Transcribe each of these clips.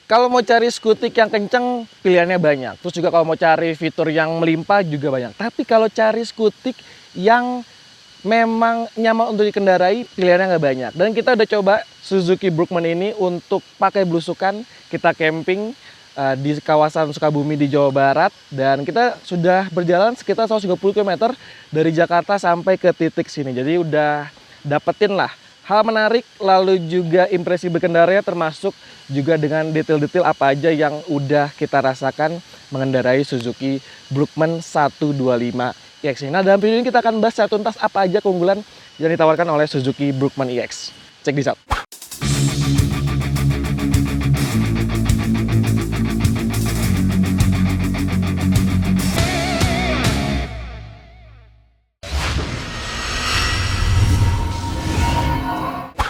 Kalau mau cari skutik yang kenceng, pilihannya banyak. Terus juga kalau mau cari fitur yang melimpah juga banyak. Tapi kalau cari skutik yang memang nyaman untuk dikendarai, pilihannya nggak banyak. Dan kita udah coba Suzuki Brookman ini untuk pakai belusukan. Kita camping di kawasan Sukabumi di Jawa Barat. Dan kita sudah berjalan sekitar 130 km dari Jakarta sampai ke titik sini. Jadi udah dapetin lah hal menarik, lalu juga impresi berkendaranya, termasuk juga dengan detail-detail apa aja yang udah kita rasakan mengendarai Suzuki Brookman 125 EX ini. Nah, dalam video ini kita akan bahas secara tuntas apa aja keunggulan yang ditawarkan oleh Suzuki Brookman EX. Check this out.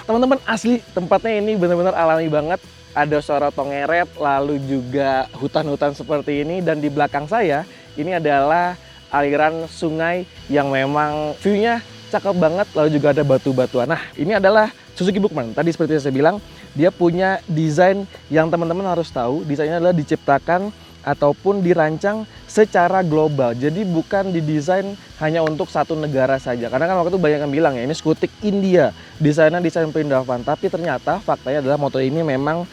Teman-teman, asli tempatnya ini benar-benar alami banget. Ada suara tongeret, lalu juga hutan-hutan seperti ini. Dan di belakang saya, ini adalah aliran sungai yang memang view-nya cakep banget. Lalu juga ada batu-batuan. Nah, ini adalah Suzuki Brookman. Tadi seperti yang saya bilang, dia punya desain yang teman-teman harus tahu. Desainnya adalah diciptakan ataupun dirancang secara global. Jadi bukan didesain hanya untuk satu negara saja. Karena kan waktu itu banyak yang bilang ya, ini skutik India, desainnya desain perindavan. Tapi ternyata faktanya adalah motor ini memang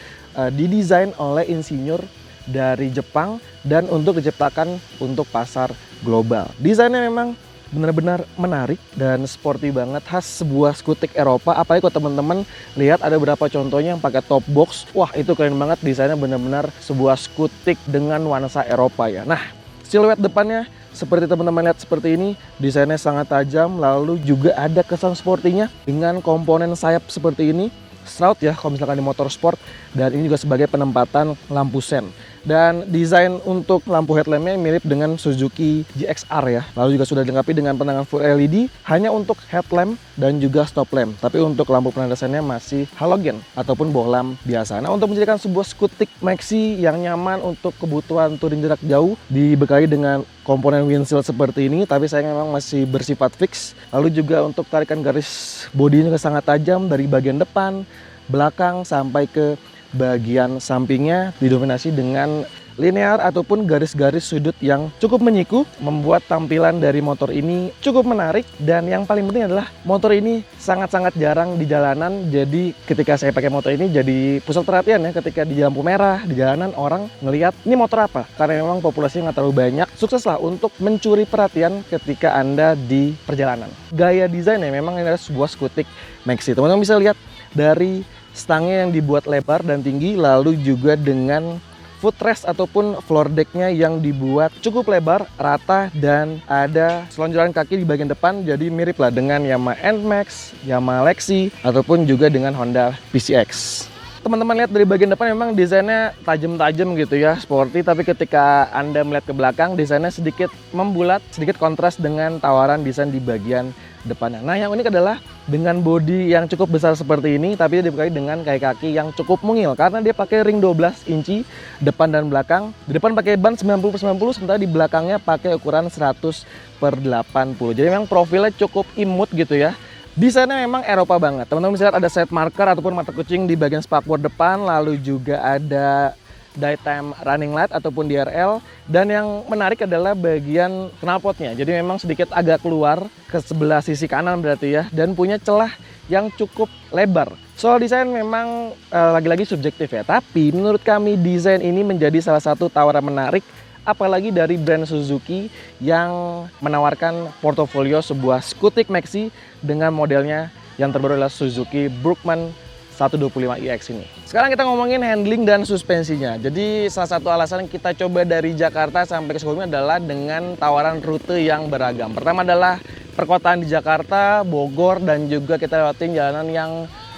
didesain oleh insinyur dari Jepang dan untuk diciptakan untuk pasar global. Desainnya memang benar-benar menarik dan sporty banget, khas sebuah skutik Eropa. Apalagi kalau teman-teman lihat ada beberapa contohnya yang pakai top box. Wah, itu keren banget, desainnya benar-benar sebuah skutik dengan nuansa Eropa ya. Nah, siluet depannya seperti teman-teman lihat seperti ini, desainnya sangat tajam, lalu juga ada kesan sportinya dengan komponen sayap seperti ini. Shroud ya kalau misalkan di motorsport, dan ini juga sebagai penempatan lampu sen. Dan desain untuk lampu headlampnya mirip dengan Suzuki GXR ya. Lalu juga sudah dilengkapi dengan penerangan full LED hanya untuk headlamp dan juga stop lamp. Tapi untuk lampu penerangannya masih halogen ataupun bohlam biasa. Nah, untuk menjadikan sebuah skutik maxi yang nyaman untuk kebutuhan touring jarak jauh, dibekali dengan komponen windshield seperti ini, tapi saya memang masih bersifat fix. Lalu juga untuk tarikan garis bodinya sangat tajam dari bagian depan, belakang sampai ke bagian sampingnya, didominasi dengan linear ataupun garis-garis sudut yang cukup menyiku, membuat tampilan dari motor ini cukup menarik. Dan yang paling penting adalah motor ini sangat-sangat jarang di jalanan. Jadi ketika saya pakai motor ini jadi pusat perhatian ya, ketika di lampu merah di jalanan orang ngelihat ini motor apa, karena memang populasinya nggak terlalu banyak. Sukseslah untuk mencuri perhatian ketika Anda di perjalanan. Gaya desainnya memang ini adalah sebuah skutik maxi. Teman-teman bisa lihat dari stangnya yang dibuat lebar dan tinggi, lalu juga dengan footrest ataupun floor decknya yang dibuat cukup lebar, rata, dan ada selonjoran kaki di bagian depan. Jadi mirip lah dengan Yamaha NMAX, Yamaha Lexi, ataupun juga dengan Honda PCX. Teman-teman lihat dari bagian depan memang desainnya tajam-tajam gitu ya, sporty. Tapi ketika Anda melihat ke belakang, desainnya sedikit membulat, sedikit kontras dengan tawaran desain di bagian depannya. Nah, yang unik adalah dengan bodi yang cukup besar seperti ini, tapi dia dibekali dengan kaki-kaki yang cukup mungil karena dia pakai ring 12 inci depan dan belakang. Di depan pakai ban 90/90, sementara di belakangnya pakai ukuran 100/80. Jadi memang profilnya cukup imut gitu ya. Desainnya memang Eropa banget. Teman-teman bisa lihat ada side marker ataupun mata kucing di bagian spakbor depan, lalu juga ada daytime running light ataupun DRL. Dan yang menarik adalah bagian knalpotnya. Jadi memang sedikit agak keluar ke sebelah sisi kanan berarti ya, dan punya celah yang cukup lebar. Soal desain memang lagi-lagi subjektif ya, tapi menurut kami desain ini menjadi salah satu tawaran menarik, apalagi dari brand Suzuki yang menawarkan portofolio sebuah skutik maxi dengan modelnya yang terbaru adalah Suzuki Brookman 125 EX ini. Sekarang kita ngomongin handling dan suspensinya. Jadi salah satu alasan kita coba dari Jakarta sampai ke Sukabumi adalah dengan tawaran rute yang beragam. Pertama adalah perkotaan di Jakarta, Bogor, dan juga kita lewatin jalanan yang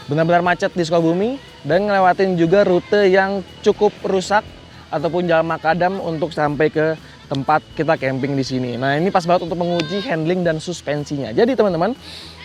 benar-benar macet di Sukabumi, dan ngelewatin juga rute yang cukup rusak ataupun jalan makadam untuk sampai ke tempat kita camping di sini. Nah, ini pas banget untuk menguji handling dan suspensinya. Jadi teman-teman,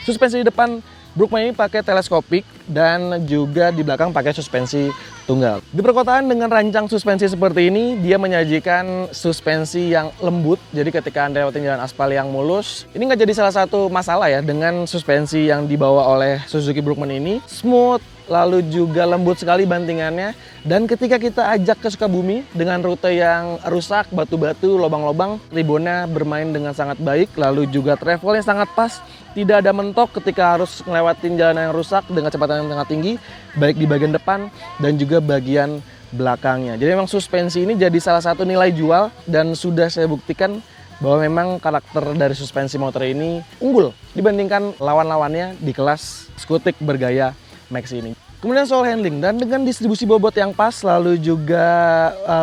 suspensi di depan Brookman ini pakai teleskopik dan juga di belakang pakai suspensi tunggal. Di perkotaan dengan rancang suspensi seperti ini, dia menyajikan suspensi yang lembut. Jadi ketika Anda lewatin jalan aspal yang mulus, ini nggak jadi salah satu masalah ya dengan suspensi yang dibawa oleh Suzuki Brookman ini. Smooth, lalu juga lembut sekali bantingannya. Dan ketika kita ajak ke Sukabumi dengan rute yang rusak, batu-batu, lubang-lubang, Tribona bermain dengan sangat baik, lalu juga travelnya sangat pas, tidak ada mentok ketika harus ngelewatin jalan yang rusak dengan kecepatan yang sangat tinggi, baik di bagian depan dan juga bagian belakangnya. Jadi memang suspensi ini jadi salah satu nilai jual dan sudah saya buktikan bahwa memang karakter dari suspensi motor ini unggul dibandingkan lawan-lawannya di kelas skutik bergaya Maxi ini. Kemudian soal handling, dan dengan distribusi bobot yang pas, lalu juga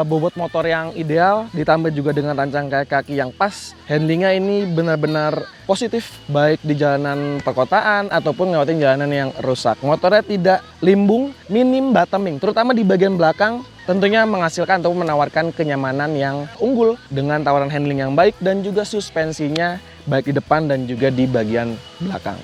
bobot motor yang ideal, ditambah juga dengan rancang kaki yang pas, handlingnya ini benar-benar positif, baik di jalanan perkotaan ataupun ngelewatin jalanan yang rusak. Motornya tidak limbung, minim bottoming, terutama di bagian belakang, tentunya menghasilkan atau menawarkan kenyamanan yang unggul dengan tawaran handling yang baik dan juga suspensinya baik di depan dan juga di bagian belakang.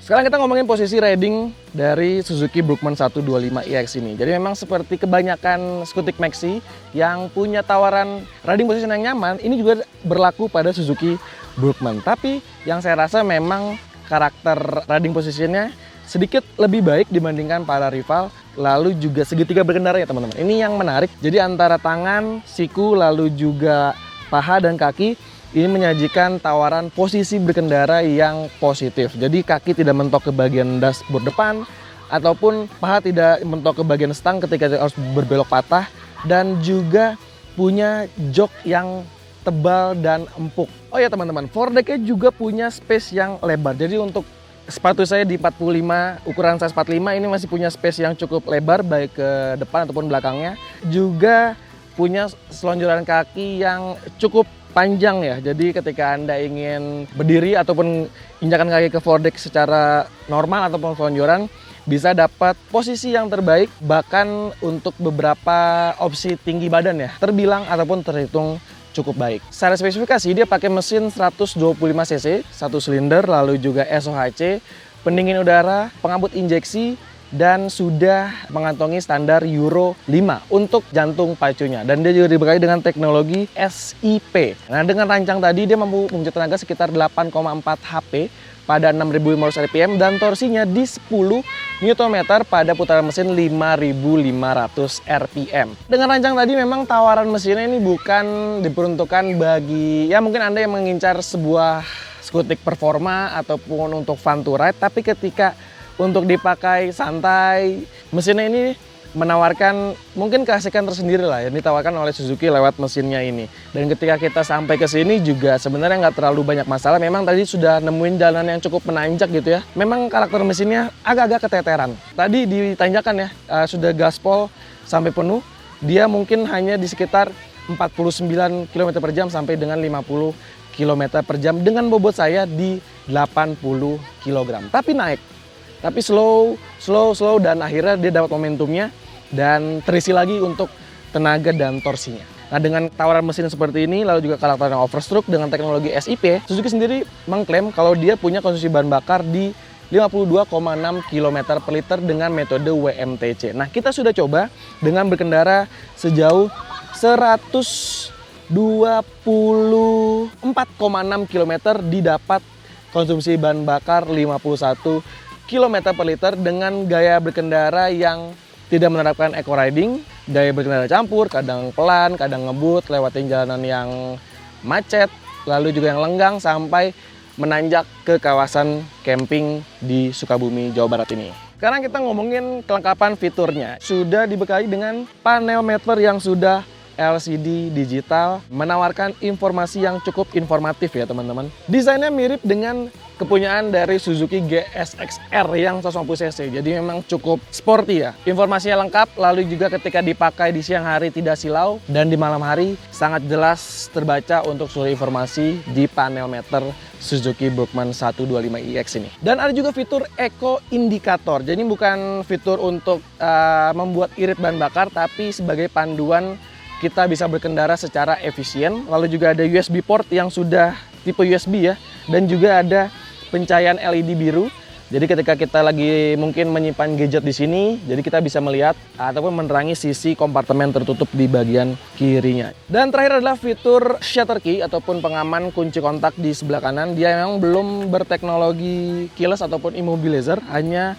Sekarang kita ngomongin posisi riding dari Suzuki Brookman 125iX ini. Jadi memang seperti kebanyakan skutik Maxi yang punya tawaran riding position yang nyaman, ini juga berlaku pada Suzuki Brookman. Tapi yang saya rasa memang karakter riding positionnya sedikit lebih baik dibandingkan para rival. Lalu juga segitiga berkendara ya teman-teman. Ini yang menarik. Jadi antara tangan, siku, lalu juga paha dan kaki, ini menyajikan tawaran posisi berkendara yang positif. Jadi kaki tidak mentok ke bagian dashboard depan, ataupun paha tidak mentok ke bagian stang ketika harus berbelok patah, dan juga punya jok yang tebal dan empuk. Oh ya teman-teman, foredecknya juga punya space yang lebar. Jadi untuk sepatu saya di 45, ukuran size 45 ini masih punya space yang cukup lebar baik ke depan ataupun belakangnya. Juga punya selonjoran kaki yang cukup panjang ya. Jadi ketika Anda ingin berdiri ataupun injakan kaki ke foredeck secara normal ataupun selonjoran, bisa dapat posisi yang terbaik bahkan untuk beberapa opsi tinggi badan ya. Terbilang ataupun terhitung cukup baik. Secara spesifikasi dia pakai mesin 125 cc, 1 silinder, lalu juga SOHC, pendingin udara, pengabut injeksi, dan sudah mengantongi standar Euro 5 untuk jantung pacunya. Dan dia juga dibekali dengan teknologi SIP. Nah, dengan rancang tadi dia mampu menghasilkan tenaga sekitar 8,4 HP pada 6.500 rpm dan torsinya di 10 Nm pada putaran mesin 5.500 rpm. Dengan rancang tadi memang tawaran mesinnya ini bukan diperuntukkan bagi ya mungkin Anda yang mengincar sebuah skutik performa ataupun untuk fun to ride, tapi ketika untuk dipakai santai, mesinnya ini menawarkan mungkin keasikan tersendiri lah yang ditawarkan oleh Suzuki lewat mesinnya ini. Dan ketika kita sampai ke sini juga sebenarnya nggak terlalu banyak masalah. Memang tadi sudah nemuin jalan yang cukup menanjak gitu ya. Memang karakter mesinnya agak-agak keteteran. Tadi di tanjakan ya, sudah gaspol sampai penuh. Dia mungkin hanya di sekitar 49 km per jam sampai dengan 50 km per jam dengan bobot saya di 80 kg. Tapi naik. Tapi slow dan akhirnya dia dapat momentumnya dan terisi lagi untuk tenaga dan torsinya. Nah, dengan tawaran mesin seperti ini lalu juga karakter yang overstroke dengan teknologi SIP, Suzuki sendiri mengklaim kalau dia punya konsumsi bahan bakar di 52,6 km per liter dengan metode WMTC. Nah, kita sudah coba dengan berkendara sejauh 124,6 km didapat konsumsi bahan bakar 51 km per liter dengan gaya berkendara yang tidak menerapkan eco riding, gaya berkendara campur, kadang pelan, kadang ngebut, lewatin jalanan yang macet, lalu juga yang lenggang sampai menanjak ke kawasan camping di Sukabumi, Jawa Barat ini. Sekarang kita ngomongin kelengkapan fiturnya. Sudah dibekali dengan panel meter yang sudah LCD digital, menawarkan informasi yang cukup informatif ya teman-teman. Desainnya mirip dengan kepunyaan dari Suzuki GSX-R yang 150cc, jadi memang cukup sporty ya. Informasinya lengkap, lalu juga ketika dipakai di siang hari tidak silau, dan di malam hari sangat jelas terbaca untuk seluruh informasi di panel meter Suzuki Brookman 125iX ini. Dan ada juga fitur Eco Indicator, jadi bukan fitur untuk membuat irit bahan bakar, tapi sebagai panduan kita bisa berkendara secara efisien. Lalu juga ada USB port yang sudah tipe USB ya, dan juga ada pencahayaan LED biru. Jadi ketika kita lagi mungkin menyimpan gadget di sini, jadi kita bisa melihat ataupun menerangi sisi kompartemen tertutup di bagian kirinya. Dan terakhir adalah fitur shutter key ataupun pengaman kunci kontak di sebelah kanan. Dia memang belum berteknologi keyless ataupun immobilizer, hanya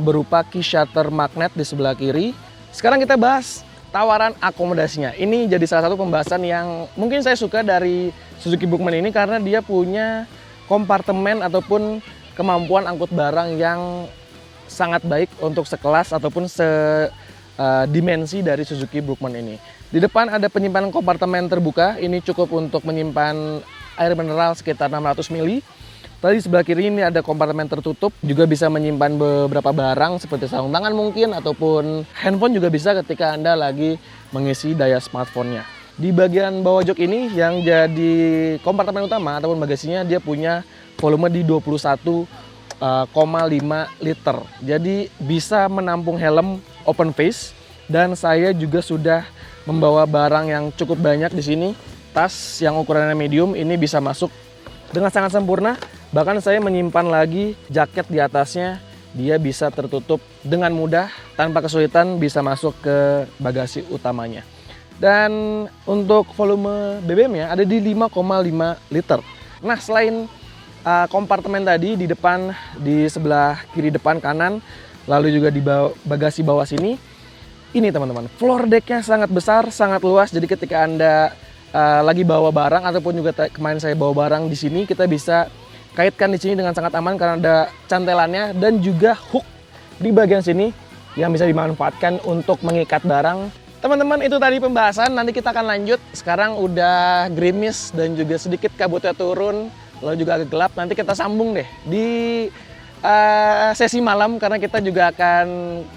berupa key shutter magnet di sebelah kiri. Sekarang kita bahas tawaran akomodasinya. Ini jadi salah satu pembahasan yang mungkin saya suka dari Suzuki Brookman ini karena dia punya kompartemen ataupun kemampuan angkut barang yang sangat baik untuk sekelas ataupun dimensi dari Suzuki Brookman ini. Di depan ada penyimpanan kompartemen terbuka, ini cukup untuk menyimpan air mineral sekitar 600 ml. Tadi sebelah kiri ini ada kompartemen tertutup, juga bisa menyimpan beberapa barang seperti sarung tangan mungkin, ataupun handphone juga bisa ketika Anda lagi mengisi daya smartphone-nya. Di bagian bawah jok ini yang jadi kompartemen utama ataupun bagasinya, dia punya volume di 21,5 liter. Jadi bisa menampung helm open face, dan saya juga sudah membawa barang yang cukup banyak di sini. Tas yang ukurannya medium ini bisa masuk dengan sangat sempurna. Bahkan saya menyimpan lagi jaket di atasnya, dia bisa tertutup dengan mudah tanpa kesulitan, bisa masuk ke bagasi utamanya. Dan untuk volume BBM-nya ada di 5,5 liter. Nah, selain kompartemen tadi di depan, di sebelah kiri depan kanan, lalu juga di bagasi bawah sini, ini teman-teman, floor deck-nya sangat besar, sangat luas. Jadi ketika Anda lagi bawa barang ataupun juga kemarin saya bawa barang di sini, kita bisa kaitkan di sini dengan sangat aman karena ada cantelannya dan juga hook di bagian sini yang bisa dimanfaatkan untuk mengikat barang. Teman-teman, itu tadi pembahasan. Nanti kita akan lanjut. Sekarang udah gerimis dan juga sedikit kabutnya turun, lalu juga agak gelap. Nanti kita sambung deh di sesi malam karena kita juga akan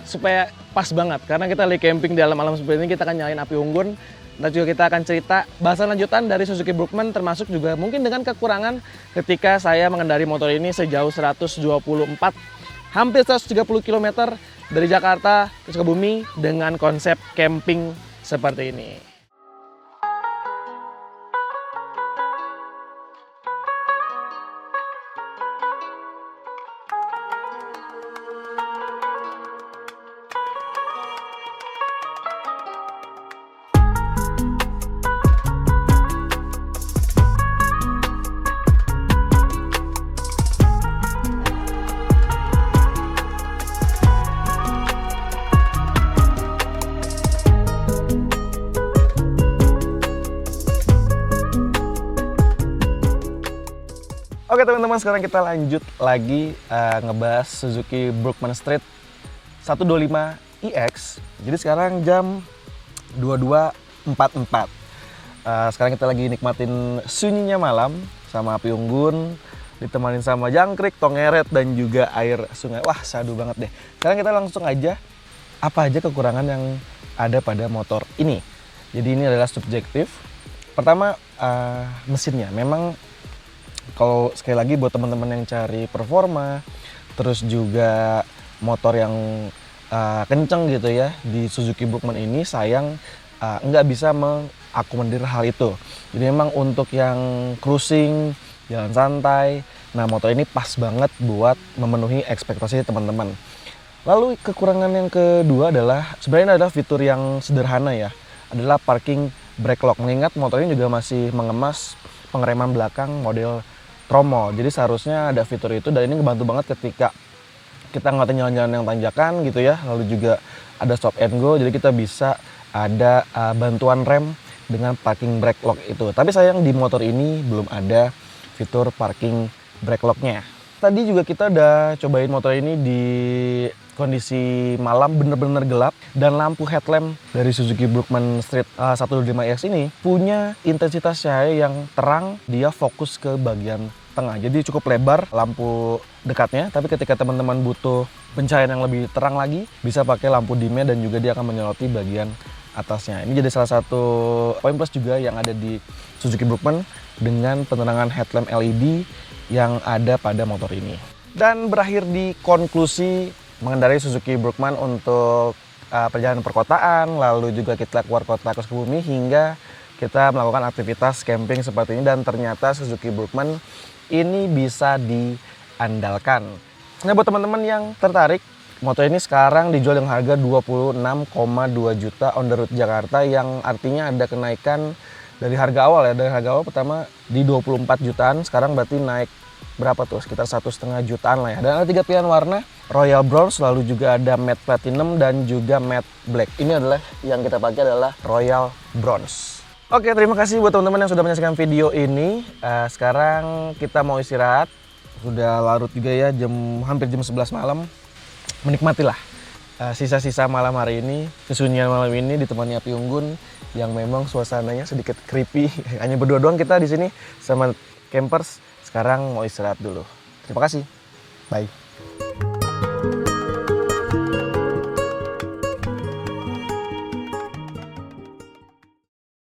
supaya pas banget karena kita lagi camping di alam-alam seperti ini, kita akan nyalain api unggun. Dan juga kita akan cerita bahasan lanjutan dari Suzuki Brookman, termasuk juga mungkin dengan kekurangan ketika saya mengendari motor ini sejauh 124, hampir 130 km dari Jakarta ke Sukabumi dengan konsep camping seperti ini. Oke teman-teman, sekarang kita lanjut lagi ngebahas Suzuki Brookman Street 125iX. Jadi sekarang jam 22.44. Sekarang kita lagi nikmatin sunyinya malam sama api unggun, ditemanin sama jangkrik, tongeret, dan juga air sungai. Wah, syahdu banget deh. Sekarang kita langsung aja, apa aja kekurangan yang ada pada motor ini. Jadi ini adalah subjektif. Pertama, mesinnya. Memang kalau sekali lagi buat teman-teman yang cari performa, terus juga motor yang kenceng gitu ya, di Suzuki Brookman ini sayang nggak bisa mengakomodir hal itu. Jadi memang untuk yang cruising, jalan santai, nah motor ini pas banget buat memenuhi ekspektasi teman-teman. Lalu kekurangan yang kedua adalah, sebenarnya adalah fitur yang sederhana ya, adalah parking brake lock. Mengingat motor ini juga masih mengemas pengereman belakang model Tromo, jadi seharusnya ada fitur itu, dan ini ngebantu banget ketika kita ngeliatin jalan-jalan yang tanjakan gitu ya, lalu juga ada stop and go, jadi kita bisa ada bantuan rem dengan parking brake lock itu. Tapi sayang di motor ini belum ada fitur parking brake locknya. Tadi juga kita udah cobain motor ini di kondisi malam bener-bener gelap, dan lampu headlamp dari Suzuki Brookman Street 125iX ini punya intensitas cahaya yang terang, dia fokus ke bagian tengah. Jadi cukup lebar lampu dekatnya, tapi ketika teman-teman butuh pencahayaan yang lebih terang lagi, bisa pakai lampu dimnya dan juga dia akan menyoroti bagian atasnya. Ini jadi salah satu poin plus juga yang ada di Suzuki Brookman dengan penerangan headlamp LED yang ada pada motor ini. Dan berakhir di konklusi mengendarai Suzuki Brookman untuk perjalanan perkotaan, lalu juga kita keluar kota ke Sukabumi hingga kita melakukan aktivitas camping seperti ini, dan ternyata Suzuki Brookman ini bisa diandalkan. Nah, buat teman-teman yang tertarik, motor ini sekarang dijual dengan harga 26,2 juta on the road Jakarta, yang artinya ada kenaikan dari harga awal ya. Dari harga awal pertama di 24 jutaan, sekarang berarti naik berapa tuh, sekitar 1,5 jutaan lah ya. Dan ada 3 pilihan warna, Royal Bronze, lalu juga ada Matte Platinum dan juga Matte Black. Ini adalah yang kita pakai adalah Royal Bronze. Oke, terima kasih buat teman-teman yang sudah menyaksikan video ini. Sekarang kita mau istirahat. Sudah larut juga ya, hampir jam 11 malam. Menikmatilah sisa-sisa malam hari ini, kesunyian malam ini ditemani api unggun yang memang suasananya sedikit creepy. Hanya berdua doang kita di sini sama campers. Sekarang mau istirahat dulu. Terima kasih. Bye.